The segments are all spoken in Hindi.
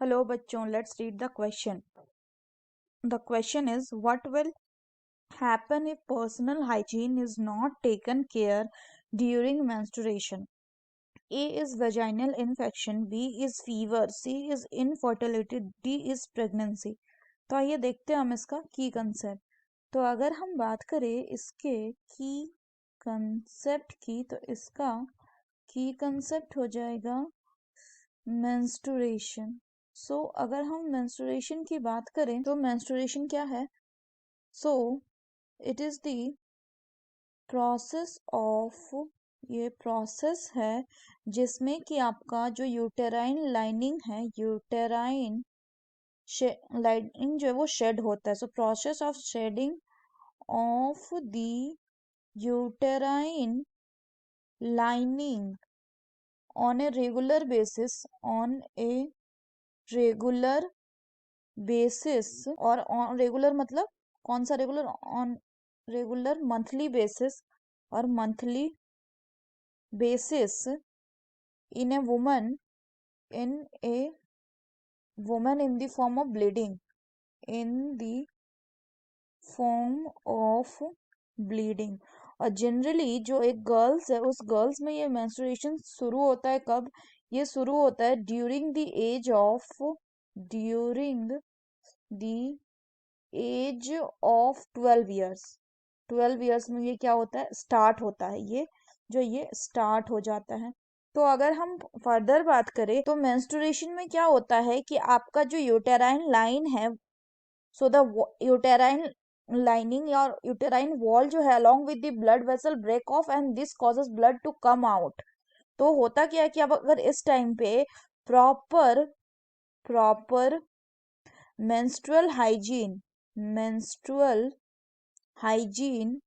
Hello बच्चों, let's read the question. The question is, what will happen if personal hygiene is not taken care during menstruation? A is vaginal infection, B is fever, C is infertility, D is pregnancy. तो आइए देखते हैं हम इसका की कंसेप्ट. तो अगर हम बात करें इसके की कंसेप्ट की, तो इसका की कंसेप्ट हो जाएगा मेंस्ट्रुएशन. सो अगर हम मेंस्ट्रुएशन की बात करें तो मेंस्ट्रुएशन क्या है? So it is the process of, ये प्रोसेस है जिसमें कि आपका जो यूटेराइन लाइनिंग है, यूटेराइन लाइनिंग जो है वो शेड होता है. So process of shedding of the uterine lining on a regular basis, on a regular basis, और on regular मतलब कौन सा regular? on regular monthly basis और monthly basis in a woman, in a woman in the form of bleeding, in the form of bleeding. और जनरली जो एक गर्ल्स है, उस गर्ल्स में ये मेंस्ट्रुएशन शुरू होता है कब? ये शुरू होता है during the age of 12 years. 12 years में ये क्या होता है? स्टार्ट होता है, ये स्टार्ट हो जाता है. तो अगर हम फर्दर बात करें तो मेंस्ट्रुएशन में क्या होता है कि आपका जो यूटेराइन लाइन है, सो द यूटेराइन लाइनिंग और यूटेराइन वॉल जो है along with the blood vessel break off and this causes blood to come out. तो होता क्या है कि अब अगर इस टाइम पे प्रॉपर मेंस्ट्रुअल हाइजीन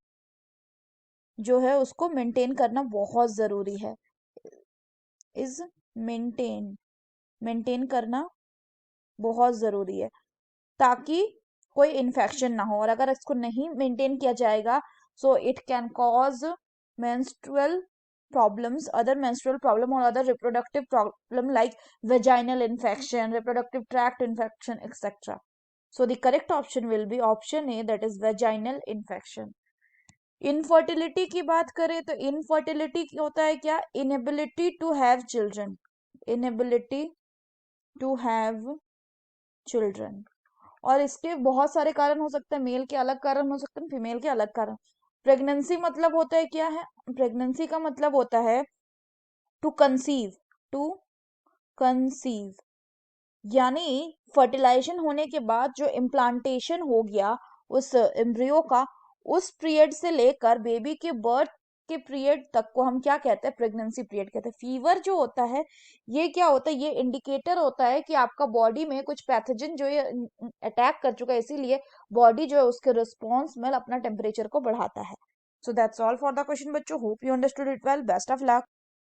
जो है उसको मेंटेन करना बहुत जरूरी है. इज मेंटेन करना बहुत जरूरी है ताकि कोई इन्फेक्शन ना हो. और अगर इसको नहीं मेंटेन किया जाएगा, so it can cause menstrual problems, other menstrual problem or other reproductive problem like vaginal infection, reproductive tract infection, etc. So the correct option will be option A, that is vaginal infection. Infertility की बात करें तो इनफर्टिलिटी होता है क्या? Inability to have children. Inability to have children. और इसके बहुत सारे कारण हो सकते हैं. मेल के अलग कारण हो सकते हैं, फीमेल के अलग कारण. प्रेगनेंसी मतलब होता है क्या है? प्रेगनेंसी का मतलब होता है टू कंसीव, यानी फर्टिलाइजेशन होने के बाद जो इम्प्लांटेशन हो गया उस एम्ब्रियो का, उस पीरियड से लेकर बेबी के बर्थ के पीरियड तक को हम क्या कहते हैं? प्रेगनेंसी पीरियड कहते हैं. फीवर जो होता है, ये क्या होता है? ये इंडिकेटर होता है कि आपका बॉडी में कुछ पैथोजन जो ये अटैक कर चुका है, इसीलिए बॉडी जो है उसके रिस्पॉन्स में अपना टेम्परेचर को बढ़ाता है. So that's all for the question बच्चों. Hope you understood it well. Best of luck.